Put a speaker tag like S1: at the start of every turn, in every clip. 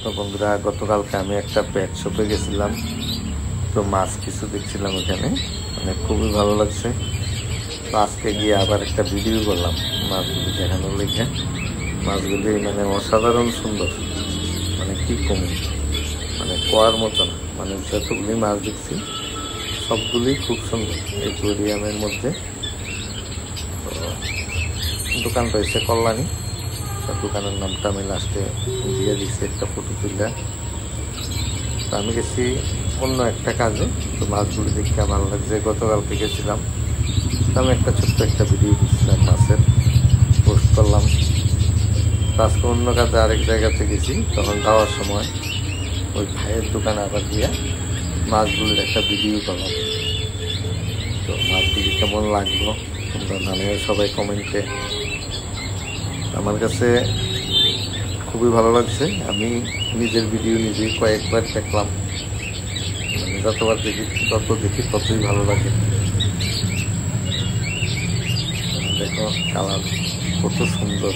S1: তো বন্ধুরা, গতকালকে আমি একটা পেট শপে গেছিলাম, তো মাছ কিছু দেখছিলাম ওখানে, মানে খুবই ভালো লাগছে। তো আজকে গিয়ে আবার একটা ভিডিও করলাম মাছগুলি দেখানোর লেগে। মাছগুলি মানে অসাধারণ সুন্দর, মানে কি কম, মানে কোয়ার মতন, মানে যতগুলি মাছ দেখছি সবগুলি খুব সুন্দর এই অ্যাকোয়ারিয়ামের মধ্যে। তো দোকানটা হচ্ছে কল্যাণী। দোকানের নামটা আমি লাস্টে দিয়ে দিচ্ছি একটা ফটো তুলে। তো আমি গেছি অন্য একটা কাজে, তো মাছগুলি দেখতে ভালো লাগছে। গতকালকে গেছিলাম, তো আমি একটা ছোট্ট একটা ভিডিও দিচ্ছিলাম, মাছের পোস্ট করলাম। আজকে অন্য কাজে আরেক জায়গাতে গেছি, তখন যাওয়ার সময় ওই ভাইয়ের দোকানে আবার গিয়ে মাছগুলির একটা ভিডিও করলাম। তো মাছগুলি কেমন লাগলো তোমরা জানিও সবাই কমেন্টে। আমার কাছে খুবই ভালো লাগছে। আমি নিজের ভিডিও নিজেই কয়েকবার দেখলাম, মানে যতবার দেখি ততই ভালো লাগে। দেখো কালার কত সুন্দর।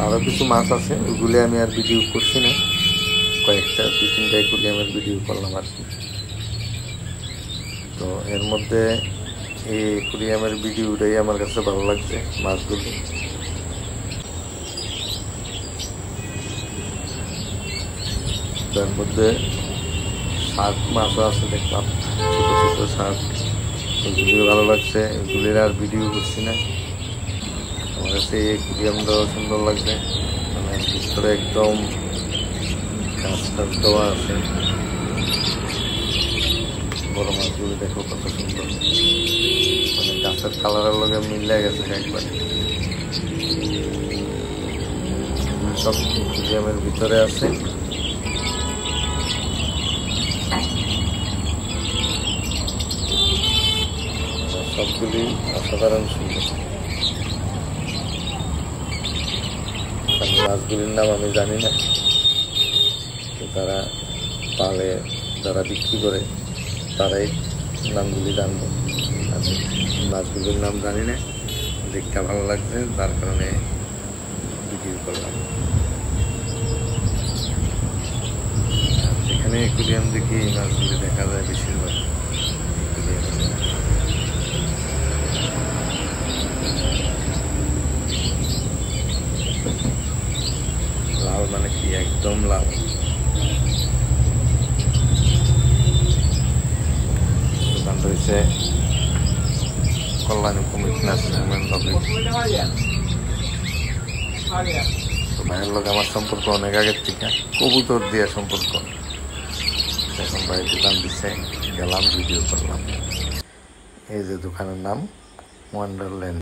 S1: আরও কিছু মাছ আছে, ওইগুলি আমি আর ভিডিও করছি না, কয়েকটা 2-3টা অ্যাকোয়ারিয়ামের ভিডিও করলাম আর কি। তো এর মধ্যে এই অ্যাকোয়ারিয়ামের ভিডিওটাই আমার কাছে ভালো লাগছে, মাছগুলি। তার মধ্যে শার্ক মাছও আছে দেখলাম, ছোট ছোট শার্ক, ওইগুলিও ভালো লাগছে। ওইগুলির আর ভিডিও করছি না। আমার কাছে এই অ্যাকোয়ারিয়ামটাও সুন্দর লাগছে, মানে ভিতরে একদম গাছ টাছ দেওয়া আছে। বড় মাছগুলি দেখো কত সুন্দর, মানে গাছের কালারের লগে মিলে গেছে একবার। সব অ্যাকোয়ারিয়ামের ভিতরে আছে। সবগুলি অসাধারণ সুন্দর। মাছগুলির নাম আমি জানি না, যারা পালে, যারা বিক্রি করে তারাই নামগুলি জানবো। আমি মাছগুলির নাম জানি না, দেখতে ভালো লাগছে তার কারণে বিক্রি করলাম। যেখানে অ্যাকোয়ারিয়াম দেখি এই মাছগুলি দেখা যায় বেশিরভাগ। লাল মানে কি, একদম লাল। দোকান রয়েছে কল্যাণী কুমির নার্সিংহোমের লগে। তো ভাইয়ের লোক আমার সম্পর্ক অনেক আগের থেকে, কবুতর দিয়ে সম্পর্ক। এখন ভাই দোকান দিচ্ছে, গেলাম ভিডিও করলাম। এই যে দোকানের নাম ওয়ান্ডারল্যান্ড।